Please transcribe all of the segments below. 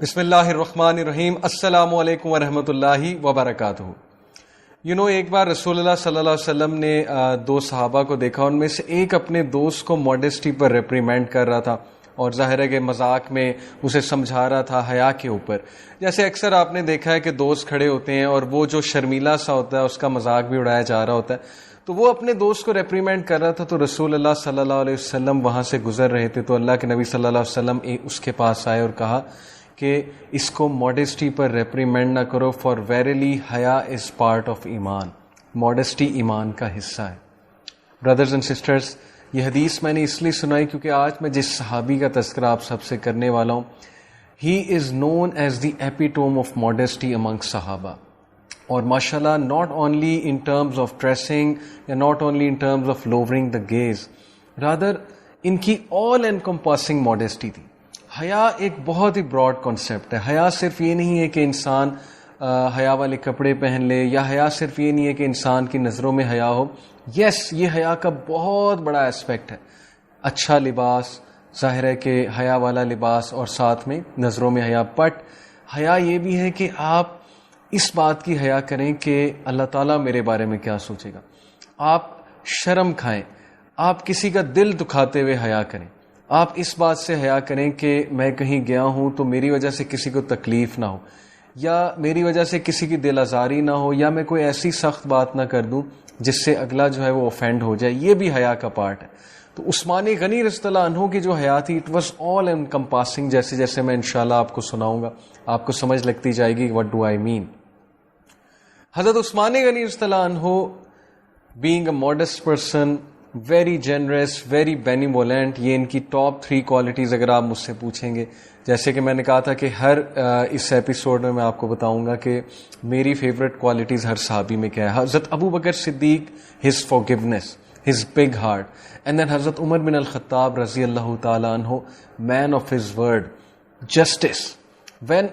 بسم اللہ الرحمن الرحیم. السلام علیکم ورحمۃ اللہ وبرکاتہ. ایک بار رسول اللہ صلی اللہ علیہ وسلم نے دو صحابہ کو دیکھا. ان میں سے ایک اپنے دوست کو ماڈسٹی پر ریپریمینڈ کر رہا تھا اور ظاہر ہے کہ مذاق میں اسے سمجھا رہا تھا حیا کے اوپر. جیسے اکثر آپ نے دیکھا ہے کہ دوست کھڑے ہوتے ہیں اور وہ جو شرمیلا سا ہوتا ہے اس کا مذاق بھی اڑایا جا رہا ہوتا ہے. تو وہ اپنے دوست کو ریپریمینڈ کر رہا تھا تو رسول اللہ صلی اللہ علیہ وسلم وہاں سے گزر رہے تھے. تو اللہ کے نبی صلی اللہ علیہ وسلم اس کے پاس آئے اور کہا کہ اس کو ماڈسٹی پر ریپریمینڈ نہ کرو, فار ویریلی حیا از پارٹ آف ایمان. ماڈسٹی ایمان کا حصہ ہے. بردرز اینڈ سسٹرز, یہ حدیث میں نے اس لیے سنائی کیونکہ آج میں جس صحابی کا تذکرہ آپ سب سے کرنے والا ہوں, he is known as the epitome of modesty among Sahaba. اور ماشاءاللہ not only in terms of dressing یا not only in terms of lowering the gaze, rather ان کی آل انکمپاسنگ ماڈسٹی تھی. حیا ایک بہت ہی براڈ کانسیپٹ ہے. حیا صرف یہ نہیں ہے کہ انسان حیا والے کپڑے پہن لے, یا حیا صرف یہ نہیں ہے کہ انسان کی نظروں میں حیا ہو. یس, یہ حیا کا بہت بڑا اسپیکٹ ہے. اچھا لباس, ظاہر ہے کہ حیا والا لباس اور ساتھ میں نظروں میں حیا. بٹ حیا یہ بھی ہے کہ آپ اس بات کی حیا کریں کہ اللہ تعالیٰ میرے بارے میں کیا سوچے گا. آپ شرم کھائیں, آپ کسی کا دل دکھاتے ہوئے حیا کریں. آپ اس بات سے حیا کریں کہ میں کہیں گیا ہوں تو میری وجہ سے کسی کو تکلیف نہ ہو, یا میری وجہ سے کسی کی دل آزاری نہ ہو, یا میں کوئی ایسی سخت بات نہ کر دوں جس سے اگلا جو ہے وہ اوفینڈ ہو جائے. یہ بھی حیا کا پارٹ ہے. تو عثمان غنی رضی اللہ عنہ کی جو حیا تھی, اٹ واز آل انکمپاسنگ. جیسے جیسے میں انشاءاللہ آپ کو سناؤں گا آپ کو سمجھ لگتی جائے گی وٹ ڈو آئی مین. حضرت عثمان غنی رضی اللہ عنہ being a modest person, very generous, very benevolent, یہ ان کی ٹاپ 3 کوالٹیز اگر آپ مجھ سے پوچھیں گے. جیسے کہ میں نے کہا تھا کہ ہر اس ایپیسوڈ میں آپ کو بتاؤں گا کہ میری فیوریٹ کوالٹیز ہر صحابی میں کیا ہے. Hazrat Abu Bakr Siddiq, his forgiveness, his big heart. And then Hazrat Umar bin al Khattab رضی اللہ تعالیٰ عنہ, man of his word, justice. When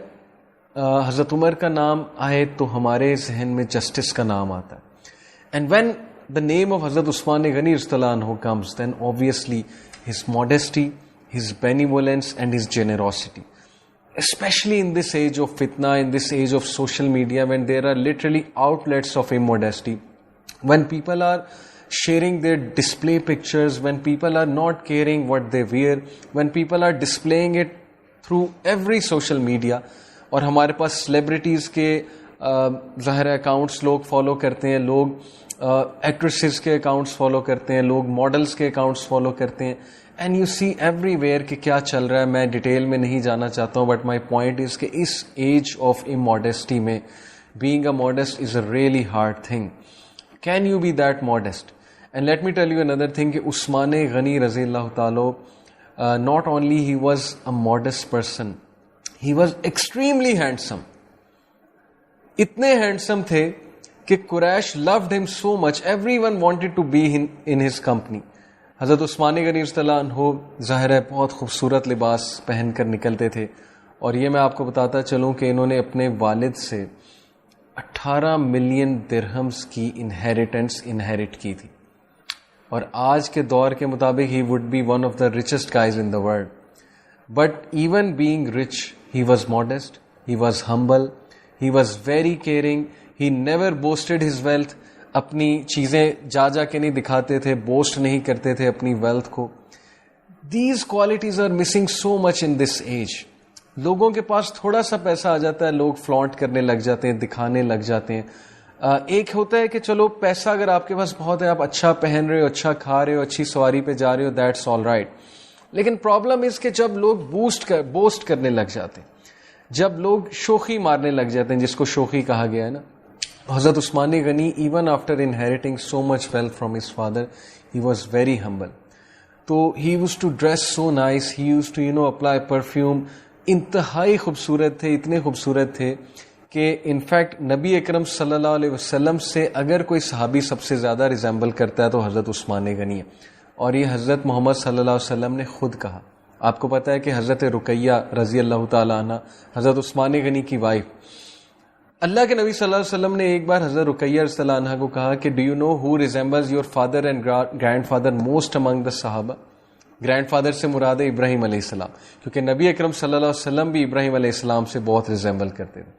Hazrat Umar کا نام آئے تو ہمارے ذہن میں جسٹس کا نام آتا ہے. And when the name of Hazrat Usman Ghani radhiyallahu anhu comes, then obviously his modesty, his benevolence and his generosity. Especially in this age of fitna, in this age of social media, when there are literally outlets of immodesty, when people are sharing their display pictures, when people are not caring what they wear, when people are displaying it through every social media, اور ہمارے پاس celebrities کے ظاہر accounts لوگ follow کرتے ہیں, لوگ actresses کے accounts follow کرتے ہیں, لوگ ماڈلز کے اکاؤنٹس فالو کرتے ہیں. And you C every where کہ کیا چل رہا ہے. میں ڈیٹیل میں نہیں جانا چاہتا ہوں, بٹ مائی پوائنٹ از کہ اس ایج آف اموڈیسٹی میں being a modest is a really hard thing. Can you be that modest? And let me tell you another thing کہ عثمان غنی رضی اللہ تعالیٰ not only he was a modest person, he was extremely handsome. اتنے handsome تھے کہ قریش loved him so much, everyone wanted to be in his company. حضرت عثمان غنی رضی اللہ عنہ ظاہر ہے بہت خوبصورت لباس پہن کر نکلتے تھے. اور یہ میں آپ کو بتاتا چلوں کہ انہوں نے اپنے والد سے 18 ملین درہمز کی انہیریٹنس انہیریٹ کی تھی. اور آج کے دور کے مطابق he would be one of the richest guys in the world. But even being rich, he was modest, he was humble, he was very caring. He never boasted his wealth. اپنی چیزیں جا کے نہیں دکھاتے تھے, بوسٹ نہیں کرتے تھے اپنی ویلتھ کو. These qualities are missing so much in this age. لوگوں کے پاس تھوڑا سا پیسہ آ جاتا ہے, لوگ فلانٹ کرنے لگ جاتے ہیں, دکھانے لگ جاتے ہیں. ایک ہوتا ہے کہ چلو پیسہ اگر آپ کے پاس بہت ہے, آپ اچھا پہن رہے ہو, اچھا کھا رہے ہو, اچھی سواری پہ جا رہے ہو, دیٹس آل رائٹ. لیکن پرابلم اس کہ جب لوگ بوسٹ کرنے لگ جاتے ہیں, جب لوگ شوخی مارنے لگ جاتے ہیں, جس کو شوخی کہا گیا ہے نا. حضرت عثمان غنی even after inheriting so much wealth from his father, he was very humble. تو he used to dress so nice, he used to apply perfume. انتہائی خوبصورت تھے, اتنے خوبصورت تھے کہ انفیکٹ نبی اکرم صلی اللہ علیہ وسلم سے اگر کوئی صحابی سب سے زیادہ ریزمبل کرتا ہے تو حضرت عثمان غنی ہے. اور یہ حضرت محمد صلی اللہ علیہ وسلم نے خود کہا. آپ کو پتا ہے کہ حضرت رقیہ رضی اللہ تعالیٰ عنہ حضرت عثمان غنی کی وائف, اللہ کے نبی صلی اللہ علیہ وسلم نے ایک بار حضرت رقیہ رضی اللہ عنہ کو کہا کہ do you know who resembles your father and grandfather most among the Sahaba. Grand father سے مراد ہے ابراہیم علیہ السلام، کیونکہ نبی اکرم صلی اللہ علیہ وسلم بھی ابراہیم علیہ السلام سے بہت ریزمبل کرتے تھے.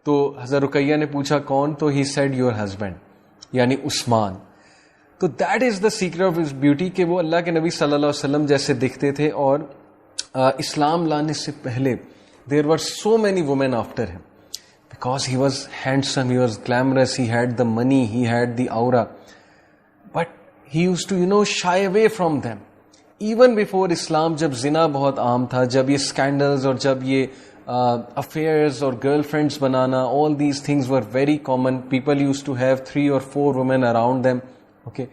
تو حضرت رقیہ نے پوچھا کون؟ تو ہی سیڈ یور ہسبینڈ، یعنی عثمان. تو that is the secret of his beauty کہ وہ اللہ کے نبی صلی اللہ علیہ وسلم جیسے دکھتے تھے. اور اسلام لانے سے پہلے there were so many women after him because he was handsome, he was glamorous, he had the money, he had the aura, but he used to shy away from them. Even before Islam, جب زنا بہت عام تھا، جب یہ scandals اور جب یہ affairs اور girl friends banana, all these things were very common. People used to have 3 or 4 women around them. Okay,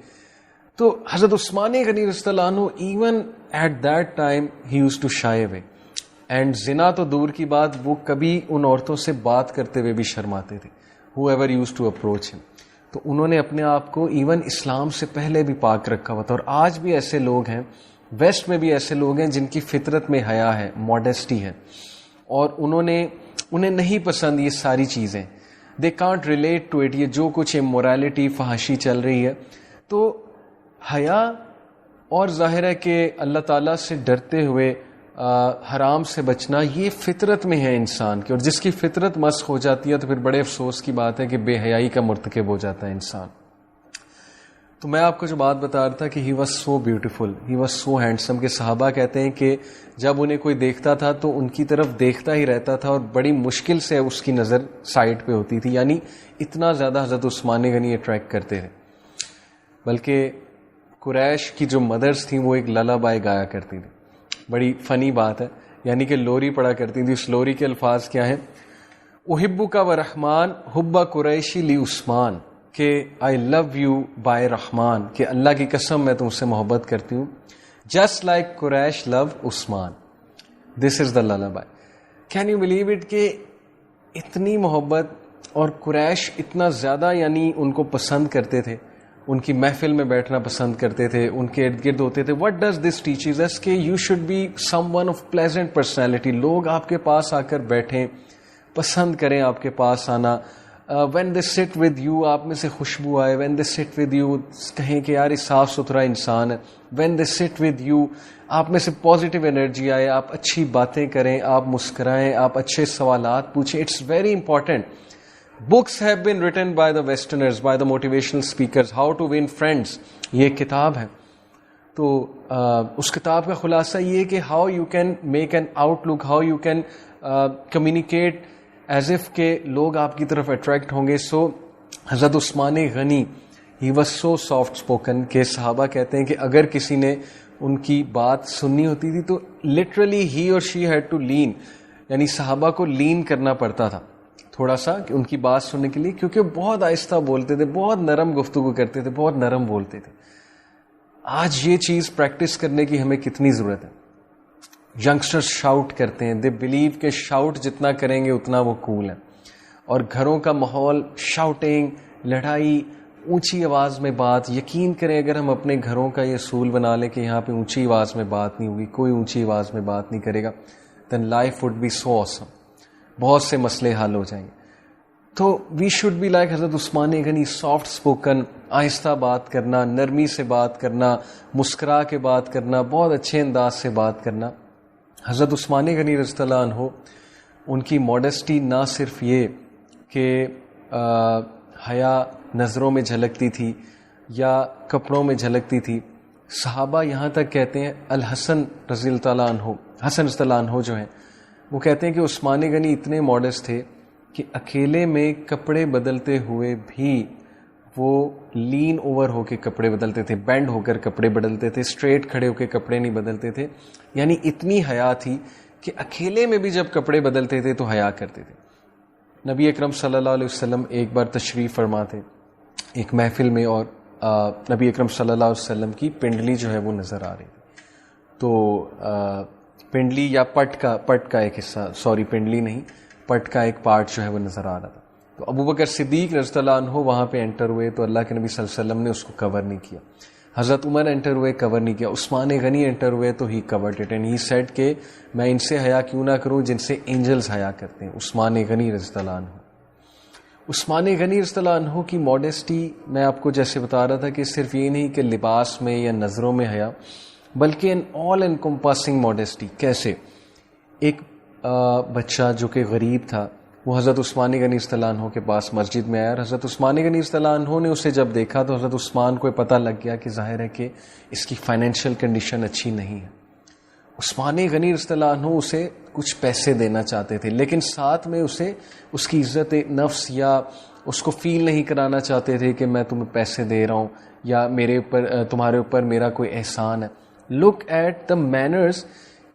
تو حضرت عثمان غنی رضی اللہ عنہ even at that time he used to shy away. And زنا تو دور کی بات، وہ کبھی ان عورتوں سے بات کرتے ہوئے بھی شرماتے تھے. whoever used to approach him. تو انہوں نے اپنے آپ کو ایون اسلام سے پہلے بھی پاک رکھا ہوا تھا. اور آج بھی ایسے لوگ ہیں، ویسٹ میں بھی ایسے لوگ ہیں جن کی فطرت میں حیا ہے، ماڈیسٹی ہے، اور انہیں نہیں پسند یہ ساری چیزیں. they can't relate to it. یہ جو کچھ امورالٹی، فحاشی چل رہی ہے، تو حیا اور ظاہر ہے کہ اللہ تعالیٰ سے ڈرتے ہوئے حرام سے بچنا یہ فطرت میں ہے انسان کی. اور جس کی فطرت مسخ ہو جاتی ہے تو پھر بڑے افسوس کی بات ہے کہ بے حیائی کا مرتکب ہو جاتا ہے انسان. تو میں آپ کو جو بات بتا رہا تھا کہ he was so beautiful, he was so handsome, کہ صحابہ کہتے ہیں کہ جب انہیں کوئی دیکھتا تھا تو ان کی طرف دیکھتا ہی رہتا تھا اور بڑی مشکل سے اس کی نظر سائڈ پہ ہوتی تھی. یعنی اتنا زیادہ حضرت عثمان غنی اٹریکٹ کرتے تھے. بلکہ قریش کی جو مدرس تھیں وہ ایک للابائی گایا کرتی تھی. بڑی فنی بات ہے، یعنی کہ لوری پڑا کرتی تھی. اس لوری کے الفاظ کیا ہیں؟ احبک و رحمان حب قریشی لی عثمان، کہ آئی لو یو بائی رحمان، کہ اللہ کی قسم میں تم سے محبت کرتی ہوں، just like Quraysh love Uthman. This is the lullaby. Can you believe it کہ اتنی محبت، اور قریش اتنا زیادہ یعنی ان کو پسند کرتے تھے، ان کی محفل میں بیٹھنا پسند کرتے تھے، ان کے ارد گرد ہوتے تھے. What does this teach us کہ you should be someone of pleasant personality. لوگ آپ کے پاس آ کر بیٹھیں، پسند کریں آپ کے پاس آنا. When they sit with you, آپ میں سے خوشبو آئے. When they sit with you, کہیں کہ یار یہ صاف ستھرا انسان ہے. When they sit with you, آپ میں سے پازیٹیو انرجی آئے، آپ اچھی باتیں کریں، آپ مسکرائیں، آپ اچھے سوالات پوچھیں. It's very important. Books have been written by the Westerners, by the motivational speakers, How to Win Friends. یہ کتاب ہے. تو اس کتاب کا خلاصہ یہ کہ how you can make an outlook, how you can communicate as if کہ لوگ آپ کی طرف اٹریکٹ ہوں گے. سو حضرت عثمان غنی he was so soft spoken کہ صحابہ کہتے ہیں کہ اگر کسی نے ان کی بات سننی ہوتی تھی تو literally he or she had to lean، یعنی صحابہ کو لین کرنا پڑتا تھا تھوڑا سا کہ ان کی بات سننے کے لیے، کیونکہ بہت آہستہ بولتے تھے، بہت نرم گفتگو کرتے تھے، بہت نرم بولتے تھے. آج یہ چیز پریکٹس کرنے کی ہمیں کتنی ضرورت ہے. ینگسٹرز شاؤٹ کرتے ہیں، دے بلیو کہ شاؤٹ جتنا کریں گے اتنا وہ کول ہے. اور گھروں کا ماحول، شاؤٹنگ، لڑائی، اونچی آواز میں بات. یقین کریں اگر ہم اپنے گھروں کا یہ اصول بنا لیں کہ یہاں پہ اونچی آواز میں بات نہیں ہوگی، کوئی اونچی آواز میں بات نہیں کرے گا، دین لائف وڈ بی سو آسم. بہت سے مسئلے حل ہو جائیں گے. تو وی شوڈ بی لائک حضرت عثمان غنی، سافٹ اسپوکن، آہستہ بات کرنا، نرمی سے بات کرنا، مسکرا کے بات کرنا، بہت اچھے انداز سے بات کرنا. حضرت عثمان غنی رضی اللہ عنہ، ان کی ماڈسٹی نہ صرف یہ کہ حیا نظروں میں جھلکتی تھی یا کپڑوں میں جھلکتی تھی. صحابہ یہاں تک کہتے ہیں، الحسن رضی اللہ عنہ، حسن رضی اللہ عنہ جو ہیں، وہ کہتے ہیں کہ عثمان غنی اتنے ماڈسٹ تھے کہ اکیلے میں کپڑے بدلتے ہوئے بھی وہ لین اوور ہو کے کپڑے بدلتے تھے، بینڈ ہو کر کپڑے بدلتے تھے، اسٹریٹ کھڑے ہو کے کپڑے نہیں بدلتے تھے. یعنی اتنی حیا تھی کہ اکیلے میں بھی جب کپڑے بدلتے تھے تو حیا کرتے تھے. نبی اکرم صلی اللہ علیہ وسلم ایک بار تشریف فرما تھے ایک محفل میں، اور نبی اکرم صلی اللہ علیہ وسلم کی پنڈلی جو ہے وہ نظر آ رہی تھی. تو پنڈلی یا پٹ کا ایک حصہ، سوری پنڈلی نہیں، پٹ کا ایک پارٹ جو ہے وہ نظر آ رہا تھا. تو ابو بکر صدیق رضی اللہ عنہ وہاں پہ انٹر ہوئے تو اللہ کے نبی صلی اللہ علیہ وسلم نے اس کو کور نہیں کیا. حضرت عمر انٹر ہوئے، کور نہیں کیا. عثمان غنی انٹر ہوئے تو he covered it and he said کہ میں ان سے حیا کیوں نہ کروں جن سے اینجلز حیا کرتے ہیں. عثمان غنی رضی اللہ عنہ. عثمان غنی رضی اللہ عنہ کی ماڈسٹی میں آپ کو جیسے بتا رہا تھا کہ صرف یہ نہیں کہ لباس میں یا نظروں میں حیا، بلکہ ان آل انکمپاسنگ ماڈیسٹی. کیسے؟ ایک بچہ جو کہ غریب تھا وہ حضرت عثمان غنی رضی اللہ عنہ کے پاس مسجد میں آیا، اور حضرت عثمان غنی رضی اللہ عنہ نے اسے جب دیکھا تو حضرت عثمان کو پتہ لگ گیا کہ ظاہر ہے کہ اس کی فائنینشیل کنڈیشن اچھی نہیں ہے. عثمان غنی رضی اللہ عنہ اسے کچھ پیسے دینا چاہتے تھے، لیکن ساتھ میں اسے اس کی عزت نفس یا اس کو فیل نہیں کرانا چاہتے تھے کہ میں تمہیں پیسے دے رہا ہوں یا میرے اوپر تمہارے اوپر میرا کوئی احسان ہے. لک ایٹ دا مینرز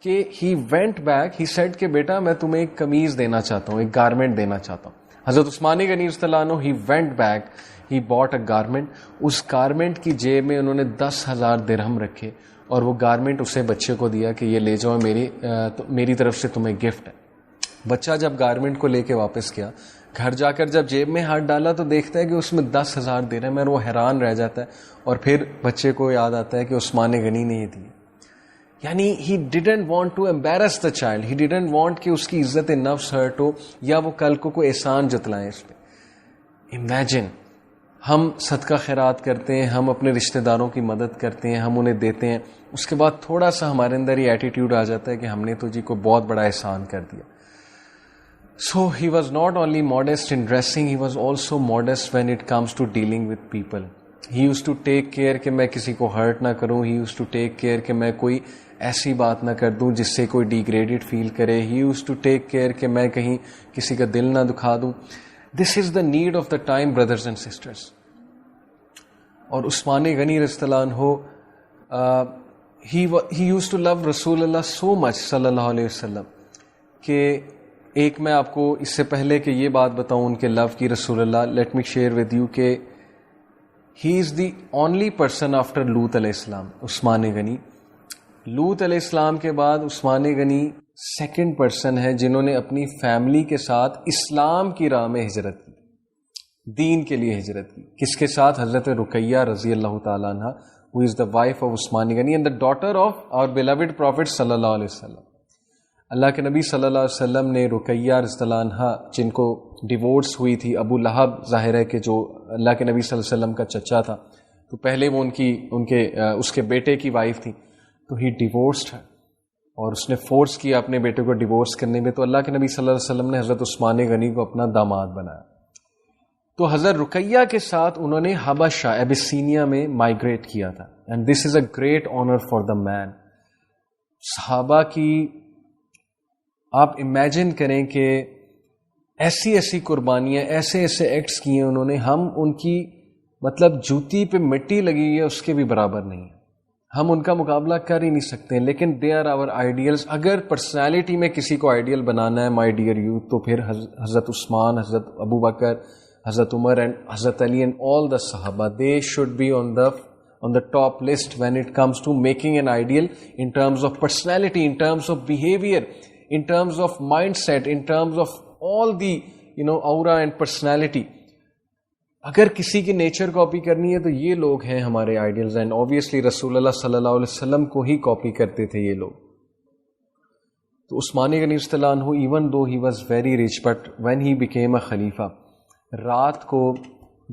کہ ہی وینٹ بیک، ہی سیڈ کہ بیٹا میں تمہیں ایک قمیض دینا چاہتا ہوں، ایک گارمنٹ دینا چاہتا ہوں. حضرت عثمان غنی رضی اللہ عنہ he went back, he bought a garment. اس گارمنٹ کی جیب میں انہوں نے 10,000 درہم رکھے اور وہ گارمنٹ اسے بچے کو دیا کہ یہ لے جاؤ، میری طرف سے تمہیں گفٹ ہے. بچہ جب گارمنٹ کو لے کے واپس گیا، گھر جا کر جب جیب میں ہاتھ ڈالا تو دیکھتا ہے کہ اس میں 10,000 درہم ہے، اور وہ حیران رہ جاتا ہے. اور پھر بچے کو یاد آتا ہے کہ عثمان غنی نے یہ دیے. یعنی he didn't want to embarrass the child, he didn't want کہ اس کی عزت نفس ہرٹ ہو یا وہ کل کو کوئی احسان جتلائیں اس پہ. امیجن ہم صدقہ خیرات کرتے ہیں، ہم اپنے رشتہ داروں کی مدد کرتے ہیں، ہم انہیں دیتے ہیں، اس کے بعد تھوڑا سا ہمارے اندر یہ ایٹیٹیوڈ آ جاتا ہے کہ ہم نے تو جی کوئی بہت بڑا احسان کر دیا. So he was not only modest in dressing, he was also modest when it comes to dealing with people. He used to take care کہ میں کسی کو hurt نہ کروں. He used to take care کہ میں کوئی ایسی بات نہ کر دوں جس سے کوئی degraded feel کرے. He used to take care کہ میں کہیں کسی کا دل نہ دکھا دوں. This is the need of the time, brothers and sisters. اور عثمان غنی رضی اللہ عنہ he used to love رسول اللہ so much صلی اللہ علیہ وسلم کہ ایک میں آپ کو اس سے پہلے کہ یہ بات بتاؤں ان کے لو کی رسول اللہ، let me share with you کہ he is the only person after Lut علیہ السلام. عثمان غنی لوط علیہ السلام کے بعد عثمان غنی سیکنڈ پرسن ہے جنہوں نے اپنی فیملی کے ساتھ اسلام کی راہ میں ہجرت کی، دین کے لیے ہجرت کی. کس کے ساتھ؟ حضرت رقیہ رضی اللہ تعالیٰ عنہ who is the wife of Usman Ghani and the daughter of our beloved prophet صلی اللہ علیہ وسلم. اللہ کے نبی صلی اللہ علیہ وسلم نے رقیہ رضی اللہ عنہ جن کو ڈیورس ہوئی تھی، ابو لہب ظاہر ہے کہ جو اللہ کے نبی صلی اللہ علیہ وسلم کا چچا تھا، تو پہلے وہ اس کے بیٹے کی وائف تھی، تو ہی ڈیورسڈ ہے اور اس نے فورس کیا اپنے بیٹے کو ڈیورس کرنے میں. تو اللہ کے نبی صلی اللہ علیہ وسلم نے حضرت عثمان غنی کو اپنا داماد بنایا. تو حضرت رقیہ کے ساتھ انہوں نے حبشہ ایبیسینیا میں مائیگریٹ کیا تھا. And this is a great honour for the man. صحابہ کی آپ امیجن کریں کہ ایسی ایسی قربانیاں، ایسے ایسے ایکٹس کیے انہوں نے، ہم ان کی مطلب جوتی پہ مٹی لگی ہے اس کے بھی برابر نہیں ہے، ہم ان کا مقابلہ کر ہی نہیں سکتے. لیکن دے آر آور آئیڈیلز. اگر پرسنالٹی میں کسی کو آئیڈیل بنانا ہے مائی ڈیئر یوتھ، تو پھر حضرت عثمان، حضرت ابو بکر، حضرت عمر اینڈ حضرت علی اینڈ آل دا صحابہ، they should be on the top list when it comes to making an ideal in terms of personality, in terms of behavior, in terms of mindset, in terms of all the aura and personality. اگر کسی کی nature copy کرنی ہے تو یہ لوگ ہیں ہمارے آئیڈیلز، اینڈ obviously رسول اللہ صلی اللہ علیہ وسلم کو ہی کاپی کرتے تھے یہ لوگ. تو عثمان غنی رضی اللہ عنہ even though he was very rich, but when he became a خلیفہ، رات کو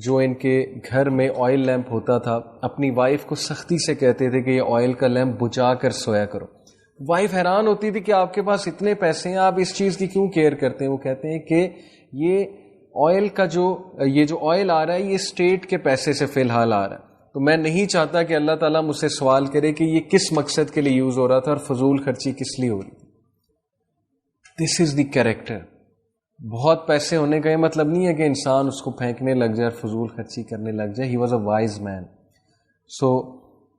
جو ان کے گھر میں آئل لیمپ ہوتا تھا، اپنی وائف کو سختی سے کہتے تھے کہ یہ آئل کا لیمپ بجھا کر سویا کرو. وائف حیران ہوتی تھی کہ آپ کے پاس اتنے پیسے ہیں، آپ اس چیز کی کیوں کیئر کرتے ہیں؟ وہ کہتے ہیں کہ یہ آئل کا جو آئل آ رہا ہے یہ اسٹیٹ کے پیسے سے فی الحال آ رہا ہے، تو میں نہیں چاہتا کہ اللہ تعالیٰ مجھ سے سوال کرے کہ یہ کس مقصد کے لیے یوز ہو رہا تھا اور فضول خرچی کس لیے ہو رہی تھی. دس از دی کیریکٹر. بہت پیسے ہونے کا یہ مطلب نہیں ہے کہ انسان اس کو پھینکنے لگ جائے اور فضول خرچی کرنے لگ جائے. ہی واز اے وائز مین. سو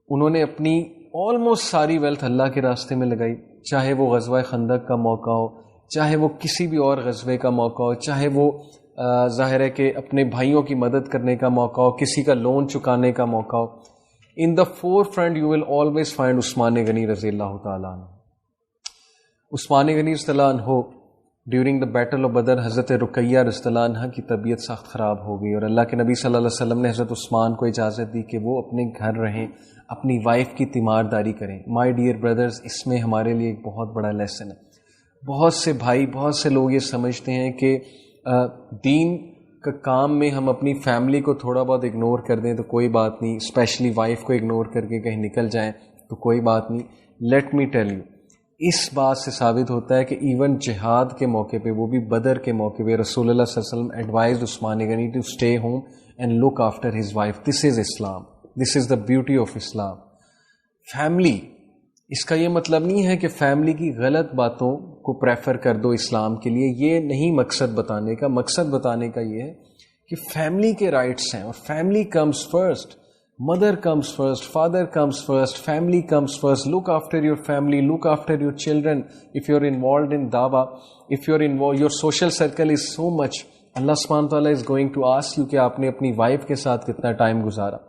انہوں نے اپنی آلموسٹ ساری ویلتھ اللہ کے راستے میں لگائی، چاہے وہ غزوہ خندق کا موقع ہو، چاہے وہ کسی بھی اور غزوے کا موقع ہو، چاہے وہ ظاہر ہے کہ اپنے بھائیوں کی مدد کرنے کا موقع ہو، کسی کا لون چکانے کا موقع ہو. In the forefront you will always find Uthman غنی رضی اللہ تعالیٰ عنہ. عثمان غنی رضی اللہ عنہ during the battle of Badr, Hazrat Ruqayyah رضی اللہ عنہ کی طبیعت سخت خراب ہو گئی اور اللہ کے نبی صلی اللہ علیہ وسلم نے حضرت عثمان کو اجازت دی کہ وہ اپنے گھر رہیں، اپنی وائف کی تیمارداری کریں. مائی ڈیئر بردرز، اس میں ہمارے لیے ایک بہت بڑا لیسن ہے. بہت سے بھائی، بہت سے لوگ یہ سمجھتے ہیں کہ دین کا کام میں ہم اپنی فیملی کو تھوڑا بہت اگنور کر دیں تو کوئی بات نہیں، اسپیشلی وائف کو اگنور کر کے کہیں نکل جائیں تو کوئی بات نہیں. لیٹ می ٹیل یو, اس بات سے ثابت ہوتا ہے کہ ایون جہاد کے موقع پہ, وہ بھی بدر کے موقع پہ, رسول اللہ صلی اللہ علیہ وسلم advised Uthman Ghani to stay home and look after his wife. This is Islam, this is the beauty of Islam. Family, اس کا یہ مطلب نہیں ہے کہ فیملی کی غلط باتوں کو پریفر کر دو اسلام کے لیے, یہ نہیں مقصد بتانے کا. مقصد بتانے کا یہ ہے کہ فیملی کے رائٹس ہیں, اور family comes first. Mother comes first, father comes first, family comes first. Look after your family, look after your children. If you're involved in dawah, if you're involved, your social circle is so much. Allah subhanahu wa ta'ala is going to ask you کہ آپ نے اپنی wife کے ساتھ کتنا time گزارا.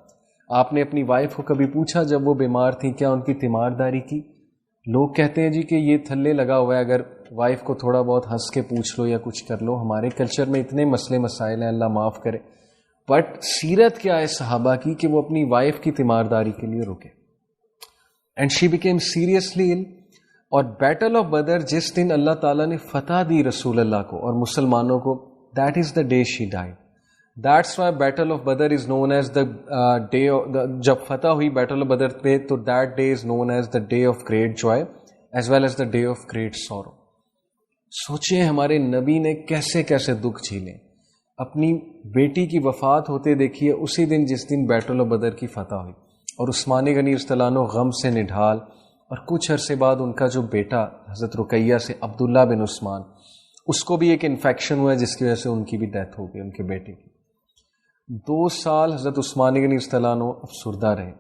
آپ نے اپنی وائف کو کبھی پوچھا جب وہ بیمار تھی کیا ان کی تیمارداری کی؟ لوگ کہتے ہیں جی کہ یہ تھلے لگا ہوا ہے, اگر وائف کو تھوڑا بہت ہنس کے پوچھ لو یا کچھ کر لو. ہمارے کلچر میں اتنے مسئلے مسائل ہیں, اللہ معاف کرے. بٹ سیرت کیا ہے صحابہ کی کہ وہ اپنی وائف کی تیمارداری کے لیے رکے. And she became seriously ill. اور بیٹل آف بدر جس دن اللہ تعالیٰ نے فتح دی رسول اللہ کو اور مسلمانوں کو, that is the day she died. That's why battle of Badr is known as the day, جب فتح ہوئی بیٹل آف بدر پہ تو that day is known as the day of great joy as well as the day of great sorrow. سوچیں ہمارے نبی نے کیسے کیسے دکھ جھیلے. اپنی بیٹی کی وفات ہوتے دیکھیے اسی دن جس دن بیٹل آف بدر کی فتح ہوئی, اور عثمان غنی رضی اللہ عنہ غم سے نڈھال, اور کچھ عرصے بعد ان کا جو بیٹا حضرت رقیہ سے عبداللہ بن عثمان, اس کو بھی ایک انفیکشن ہوا جس کی وجہ سے ان کی بھی ڈیتھ ہو گئی, ان کے بیٹے کی. 2 سال حضرت عثمان غنی رضی اللہ عنہ افسردہ رہے,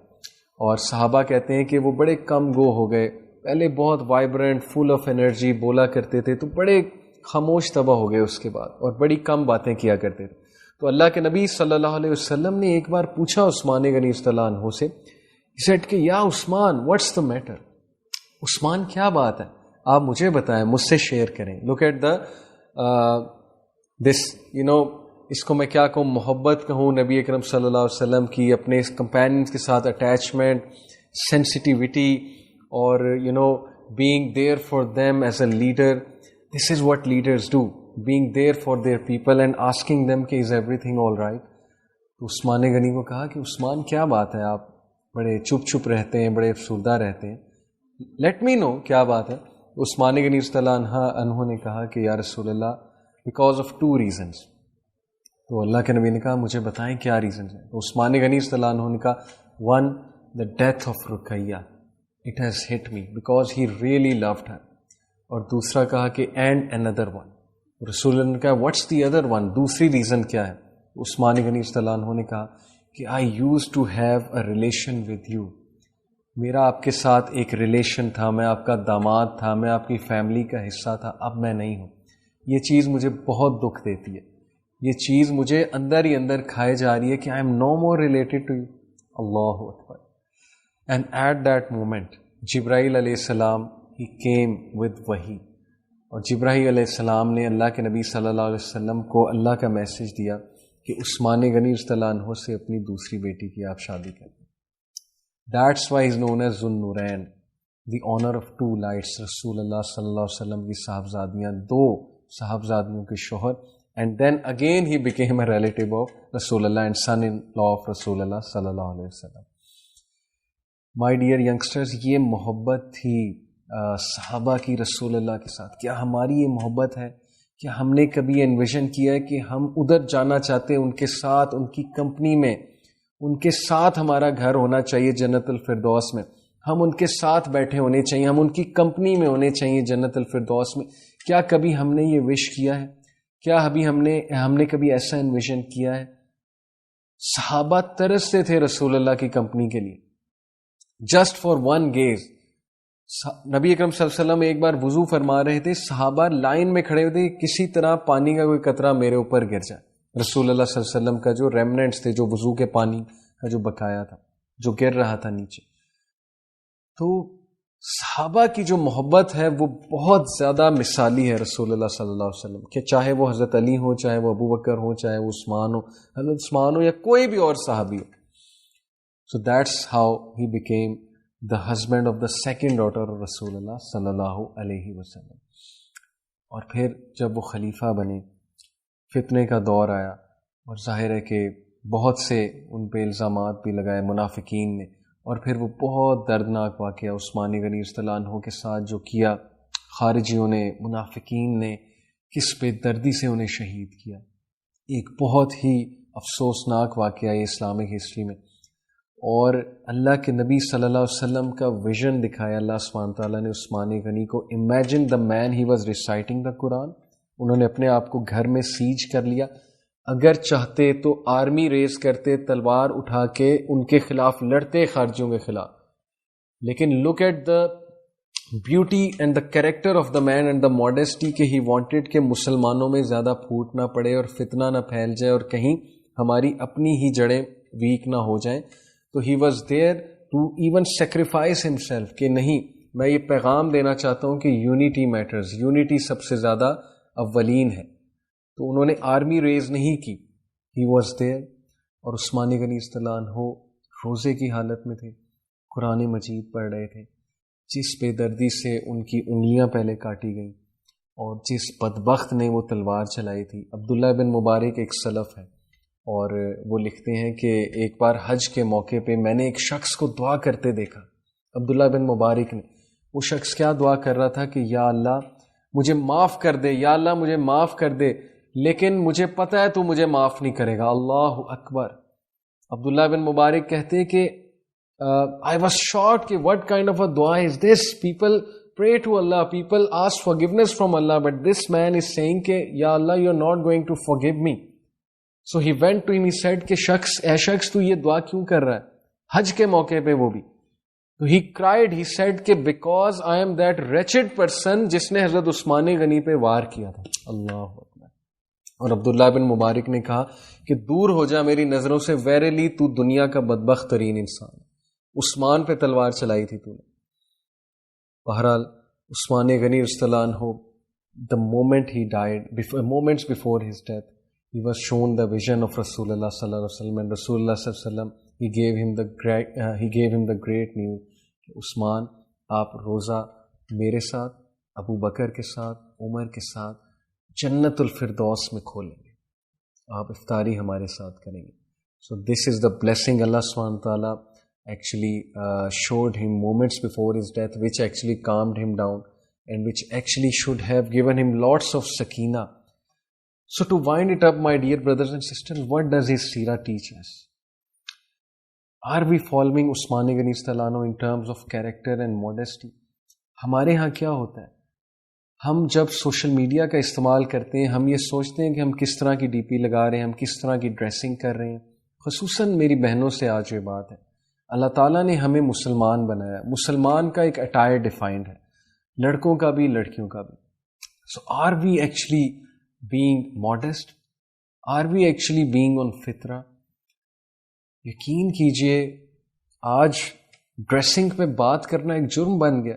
اور صحابہ کہتے ہیں کہ وہ بڑے کم گو ہو گئے. پہلے بہت وائبرنٹ, فل آف انرجی بولا کرتے تھے, تو بڑے خاموش طبع ہو گئے اس کے بعد, اور بڑی کم باتیں کیا کرتے تھے. تو اللہ کے نبی صلی اللہ علیہ وسلم نے ایک بار پوچھا عثمان غنی رضی اللہ عنہ سے, he said کہ یا عثمان what's the matter, عثمان کیا بات ہے, آپ مجھے بتائیں, مجھ سے شیئر کریں. look at the this اس کو میں کیا کہوں, محبت کہوں نبی اکرم صلی اللہ علیہ وسلم کی اپنے کمپیننز کے ساتھ اٹیچمنٹ, سینسٹیوٹی, اور being there for them as a leader. This is what leaders do, being there for their people and asking them کہ is everything all right. تو عثمان غنی کو کہا کہ عثمان کیا بات ہے, آپ بڑے چپ چپ رہتے ہیں, بڑے افسردہ رہتے ہیں, لیٹ می نو کیا بات ہے. عثمان غنی رضی اللہ عنہ نے کہا کہ یا رسول اللہ بیکاز آف 2 reasons. تو اللہ کے نبی نے کہا مجھے بتائیں کیا ریزنز ہیں. تو عثمان غنی رضی اللہ عنہ نے کہا, 1, the death of Ruqaiya, it has hit me because he really loved her. اور دوسرا کہا کہ اینڈ another one. رسول اللہ نے کہا واٹس دی ادر ون, دوسری ریزن کیا ہے. عثمان غنی رضی اللہ عنہ نے کہا کہ I used to have a relation with you, میرا آپ کے ساتھ ایک ریلیشن تھا, میں آپ کا داماد تھا, میں آپ کی فیملی کا حصہ تھا, اب میں نہیں ہوں. یہ چیز مجھے بہت دکھ دیتی ہے, یہ چیز مجھے اندر ہی اندر کھائے جا رہی ہے کہ I am no more related to you. اللہ اکبر. And at that moment Jibril علیہ السلام he came with wahi, اور جبرائیل علیہ السلام نے اللہ کے نبی صلی اللہ علیہ وسلم کو اللہ کا میسج دیا کہ عثمان غنی رضی اللہ عنہ سے اپنی دوسری بیٹی کی آپ شادی کریں. That's why he's known as Zun Nurain, the honor of 2 lights. رسول اللہ صلی اللہ علیہ وسلم کی صاحبزادیاں, 2 صاحبزادیوں کے شوہر, and then again he became a relative of رسول اللہ and son-in-law of رسول اللہ صلی اللہ علیہ وسلم. My dear youngsters, یہ محبت تھی صحابہ کی رسول اللہ کے ساتھ. کیا ہماری یہ محبت ہے؟ کیا ہم نے کبھی انویژن کیا ہے کہ ہم ادھر جانا چاہتے ہیں, ان کے ساتھ, ان کی کمپنی میں, ان کے ساتھ ہمارا گھر ہونا چاہیے جنت الفردوس میں, ہم ان کے ساتھ بیٹھے ہونے چاہیے, ہم ان کی کمپنی میں ہونے چاہیے جنت الفردوس میں. کیا کبھی ہم نے یہ وش کیا ہے؟ کیا ابھی ہم نے کبھی ایسا انویژن کیا ہے؟ صحابہ ترستے تھے رسول اللہ کی کمپنی کے لیے, جسٹ فار 1 gaze. نبی اکرم صلی اللہ علیہ وسلم ایک بار وضو فرما رہے تھے, صحابہ لائن میں کھڑے ہوتے, کسی طرح پانی کا کوئی قطرہ میرے اوپر گر جائے. رسول اللہ صلی اللہ علیہ وسلم کا جو ریمننٹس تھے, جو وضو کے پانی کا جو بقایا تھا, جو گر رہا تھا نیچے. تو صحابہ کی جو محبت ہے وہ بہت زیادہ مثالی ہے رسول اللہ صلی اللہ علیہ وسلم, کہ چاہے وہ حضرت علی ہو, چاہے وہ ابو بکر ہو, چاہے وہ عثمان ہو, حضرت عثمان ہو, یا کوئی بھی اور صحابی ہو. So that's how he became the husband of the second daughter of رسول اللہ صلی اللہ علیہ وسلم. اور پھر جب وہ خلیفہ بنے, فتنے کا دور آیا, اور ظاہر ہے کہ بہت سے ان پہ الزامات بھی لگائے منافقین نے, اور پھر وہ بہت دردناک واقعہ عثمان غنی رضی اللہ عنہ کے ساتھ جو کیا خارجیوں نے، منافقین نے، کس بے دردی سے انہیں شہید کیا. ایک بہت ہی افسوسناک واقعہ ہے اسلامک ہسٹری میں. اور اللہ کے نبی صلی اللہ علیہ وسلم کا ویژن دکھایا اللہ سبحانہ تعالیٰ نے عثمان غنی کو. Imagine the man he was reciting the Quran. انہوں نے اپنے آپ کو گھر میں سیج کر لیا. اگر چاہتے تو آرمی ریز کرتے، تلوار اٹھا کے ان کے خلاف لڑتے، خارجیوں کے خلاف. لیکن look at the beauty and the character of the man and the modesty کہ ہی وانٹیڈ کہ مسلمانوں میں زیادہ پھوٹ نہ پڑے اور فتنہ نہ پھیل جائے اور کہیں ہماری اپنی ہی جڑیں ویک نہ ہو جائیں. تو he was there to even sacrifice himself کہ نہیں، میں یہ پیغام دینا چاہتا ہوں کہ یونٹی میٹرز، یونٹی سب سے زیادہ اولین ہے. تو انہوں نے آرمی ریز نہیں کی، ہی واز دیئر. اور عثمان غنی رضی اللہ عنہ روزے کی حالت میں تھے، قرآن مجید پڑھ رہے تھے. جس بے دردی سے ان کی انگلیاں پہلے کاٹی گئیں اور جس بدبخت نے وہ تلوار چلائی تھی. عبداللہ بن مبارک ایک سلف ہے اور وہ لکھتے ہیں کہ ایک بار حج کے موقع پہ میں نے ایک شخص کو دعا کرتے دیکھا. عبداللہ بن مبارک نے، وہ شخص کیا دعا کر رہا تھا کہ یا اللہ مجھے معاف کر دے، یا اللہ مجھے معاف کر دے، لیکن مجھے پتہ ہے تو مجھے معاف نہیں کرے گا. اللہ اکبر. عبداللہ بن مبارک کہتے ہیں کہ I was shocked کہ what kind of a dua is this? People pray to Allah, people ask forgiveness from Allah, but this man is saying کہ یا اللہ you are not going to forgive me. So he went to him, he said کہ اے شخص تو یہ دعا کیوں کر رہا ہے حج کے موقع پہ وہ بھی. تو he cried, he said کہ because I am that wretched person جس نے حضرت عثمان غنی پہ وار کیا تھا. اللہ اکبر. اور عبداللہ بن مبارک نے کہا کہ دور ہو جا میری نظروں سے، ویرلی تو دنیا کا بدبخت ترین انسان. عثمان پہ تلوار چلائی تھی تو نے. بہرحال عثمان غنی رضی اللہ عنہ the moment he died, moments before his death, he was shown the vision of رسول اللہ صلی اللہ علیہ وسلم, and رسول اللہ صلی اللہ علیہ وسلم he gave him the great news کہ عثمان آپ روزہ میرے ساتھ، ابو بکر کے ساتھ، عمر کے ساتھ جنت الفردوس میں کھولیں گے، آپ افطاری ہمارے ساتھ کریں گے. So this is the blessing Allah subhanahu wa ta'ala actually showed him moments before his death, which actually calmed him down and which actually should have given him lots of sakina. So to wind it up, my dear brothers and sisters, what does his seerah teach us? Are we following Usman Ghani Stalano in terms of character and modesty? ہمارے ہاں کیا ہوتا ہے، ہم جب social media کا استعمال کرتے ہیں ہم یہ سوچتے ہیں کہ ہم کس طرح کی ڈی پی لگا رہے ہیں، ہم کس طرح کی ڈریسنگ کر رہے ہیں. خصوصاً میری بہنوں سے آج یہ بات ہے، اللہ تعالیٰ نے ہمیں مسلمان بنایا. مسلمان کا ایک اٹائر ڈیفائنڈ ہے، لڑکوں کا بھی لڑکیوں کا بھی. So are we actually being modest? Are we actually being on fitrah? یقین کیجئے آج ڈریسنگ پہ بات کرنا ایک جرم بن گیا،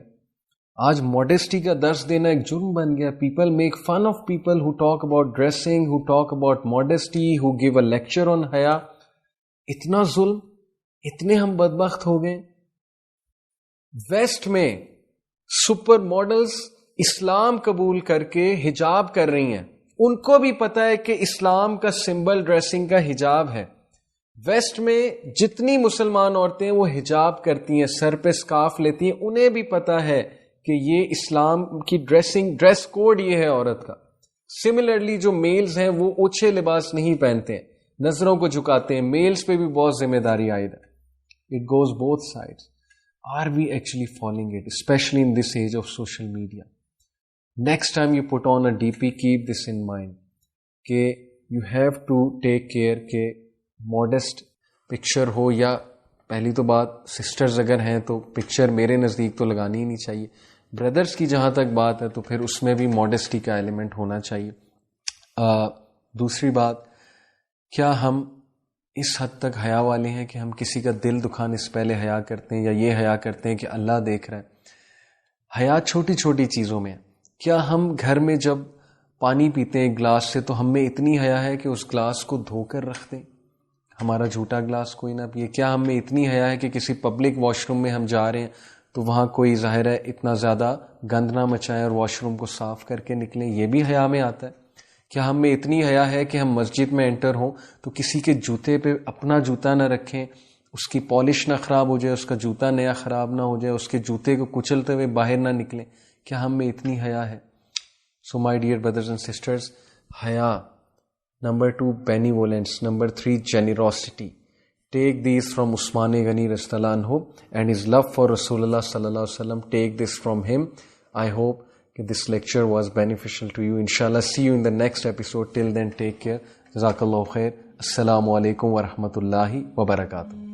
آج ماڈسٹی کا درس دینا ایک جرم بن گیا. People make fun of people who talk about dressing, who talk about modesty, who give a lecture on حیا. اتنا ظلم، اتنے ہم بدبخت ہو گئے. ویسٹ میں سپر ماڈلز اسلام قبول کر کے حجاب کر رہی ہیں، ان کو بھی پتا ہے کہ اسلام کا سمبل ڈریسنگ کا حجاب ہے. ویسٹ میں جتنی مسلمان عورتیں وہ حجاب کرتی ہیں، سر پہ سکارف لیتی ہیں، انہیں بھی پتا ہے کہ یہ اسلام کی ڈریس کوڈ یہ ہے عورت کا. سملرلی جو میلز ہیں وہ اونچے لباس نہیں پہنتے ہیں، نظروں کو جھکاتے ہیں. میلز پہ بھی بہت ذمہ داری عائد ہے. It goes both sides. Are we actually following it, especially in this age of social media? Next time you put on a DP, keep this in mind کہ you have to take care کہ modest picture ہو. یا پہلی تو بات sisters اگر ہیں تو picture میرے نزدیک تو لگانی ہی نہیں چاہیے. بردرز کی جہاں تک بات ہے تو پھر اس میں بھی ماڈسٹی کا ایلیمنٹ ہونا چاہیے. دوسری بات، کیا ہم اس حد تک حیا والے ہیں کہ ہم کسی کا دل دکھانے سے پہلے حیا کرتے ہیں، یا یہ حیا کرتے ہیں کہ اللہ دیکھ رہا ہے؟ حیا چھوٹی چھوٹی چیزوں میں ہے. کیا ہم گھر میں جب پانی پیتے ہیں گلاس سے تو ہم میں اتنی حیا ہے کہ اس گلاس کو دھو کر رکھ دیں، ہمارا جھوٹا گلاس کوئی نہ پیے؟ کیا ہم میں اتنی حیا ہے کہ کسی پبلک واش روم میں ہم جا رہے ہیں تو وہاں کوئی ظاہر ہے اتنا زیادہ گند نہ مچائے اور واش روم کو صاف کر کے نکلیں؟ یہ بھی حیا میں آتا ہے. کیا ہم میں اتنی حیا ہے کہ ہم مسجد میں انٹر ہوں تو کسی کے جوتے پہ اپنا جوتا نہ رکھیں، اس کی پالش نہ خراب ہو جائے, اس کا جوتا نیا خراب نہ ہو جائے, اس کے جوتے کو کچلتے ہوئے باہر نہ نکلیں. کیا ہم میں اتنی حیا ہے؟ So my dear brothers and sisters, haya. Number 2 benevolence. Number 3 generosity. Take these from Usman Ghani Radhiyallahu anhu and his love for Rasulullah sallallahu alaihi wasallam. Take this from him. I hope that this lecture was beneficial to you. Inshallah, see you in the next episode. Till then, take care. Jazakallahu khair. Assalamu alaikum wa rahmatullahi wa barakatuh.